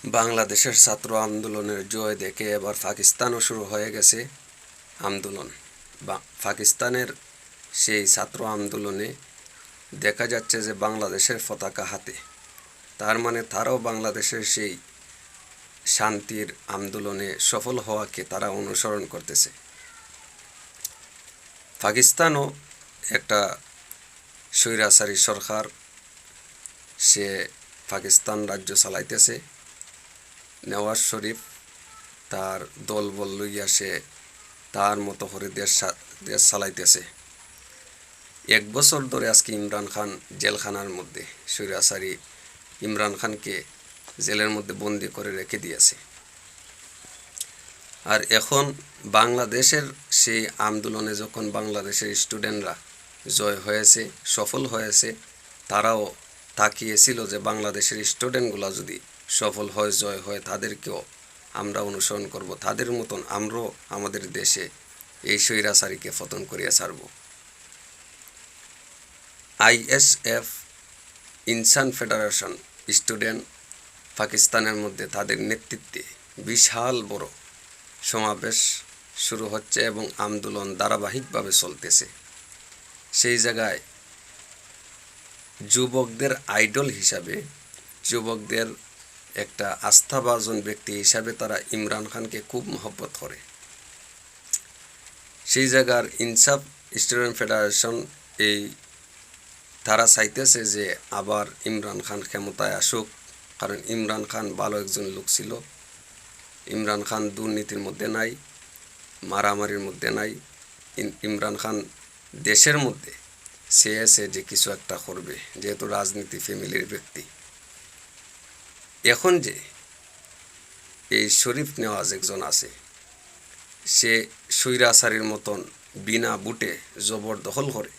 বাংলাদেশের ছাত্র আন্দোলনের জয় দেখে এবার পাকিস্তানও শুরু হয়ে গেছে আন্দোলন। পাকিস্তানের সেই ছাত্র আন্দোলনে দেখা যাচ্ছে যে বাংলাদেশের পতাকা হাতে, তার মানে তারাও বাংলাদেশের সেই শান্তির আন্দোলনে সফল হওয়াকে তারা অনুসরণ করতেছে। পাকিস্তানও একটা স্বৈরাচারী সরকার, সে পাকিস্তান রাজ্য চালাইতেছে। নওয়াজ শরীফ তার দলবল লইয়া সে তার মতো করে দেশ চালাইতেছে। 1 বছর ধরে আজকে ইমরান খান জেলখানার মধ্যে, স্বৈরাচারী ইমরান খানকে জেলের মধ্যে বন্দি করে রেখে দিয়েছে। আর এখন বাংলাদেশের সেই আন্দোলনে যখন বাংলাদেশের স্টুডেন্টরা জয় হয়েছে, সফল হয়েছে, তারাও তাকিয়েছিল যে বাংলাদেশের স্টুডেন্টগুলো যদি সফল হয়, জয় হয়, তাদেরকেও আমরা অনুসরণ করব, তাদের মতন আমরাও আমাদের দেশে এই স্বৈরাচারীকে পতন করিয়া ছাড়ব। আইএসএফ, ইনসান ফেডারেশন স্টুডেন্ট পাকিস্তানের মধ্যে তাদের নেতৃত্বে বিশাল বড় সমাবেশ শুরু হচ্ছে এবং আন্দোলন ধারাবাহিকভাবে চলতেছে। সেই জায়গায় যুবকদের আইডল হিসাবে, যুবকদের একটা আস্থাভাজন ব্যক্তি হিসাবে তারা ইমরান খানকে খুব মহব্বত করে। সেই জায়গার ইনসাফ স্টুডেন্ট ফেডারেশন তারা চাইতেছে যে আবার ইমরান খান ক্ষমতায় আসুক, কারণ ইমরান খান ভালো একজন লোক ছিল। ইমরান খান দুর্নীতির মধ্যে নাই, মারামারির মধ্যে নাই। ইমরান খান দেশের মধ্যে চেয়েছে যে কিছু একটা করবে, যেহেতু রাজনীতি ফ্যামিলির ব্যক্তি। এখন যে এই শরীফ নেওয়াজ একজন আছে, সে স্বৈরাচারীর মতন বিনা বুটে জবরদখল করে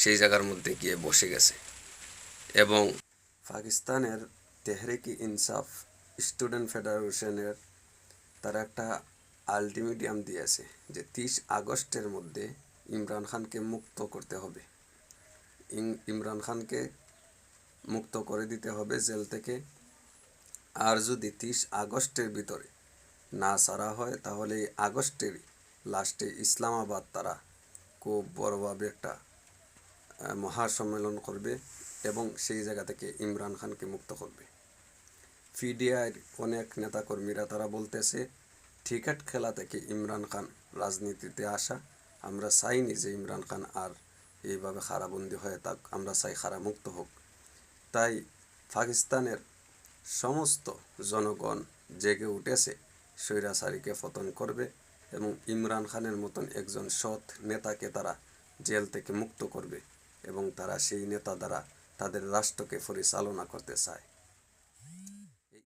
সেই জায়গার মধ্যে গিয়ে বসে গেছে। এবং পাকিস্তানের তেহরিক ইনসাফ স্টুডেন্ট ফেডারেশনের তারা একটা আলটিমেটাম দিয়েছে যে 30 আগস্টের মধ্যে ইমরান খানকে মুক্ত করতে হবে। ইমরান খানকে মুক্ত করে দিতে হবে জেল থেকে। আর যদি 30 আগস্টের ভিতরে না ছাড়া হয়, তাহলে এই আগস্টের লাস্টে ইসলামাবাদ তারা খুব বড়ভাবে একটা মহাসম্মেলন করবে এবং সেই জায়গা থেকে ইমরান খানকে মুক্ত করবে। পিডিআইয়ের অনেক নেতাকর্মীরা তারা বলতেছে, ক্রিকেট খেলা থেকে ইমরান খান রাজনীতিতে আসা, আমরা চাইনি যে ইমরান খান আর এইভাবে কারাবন্দি হয়ে থাক, আমরা চাই কারামুক্ত হোক। তাই পাকিস্তানের সমস্ত জনগণ জেগে উঠেছে, স্বৈরাচারীকে পতন করবে এবং ইমরান খানের মতন একজন সৎ নেতাকে তারা জেল থেকে মুক্ত করবে এবং তারা সেই নেতা দ্বারা তাদের রাষ্ট্রকে পরিচালনা করতে চায়।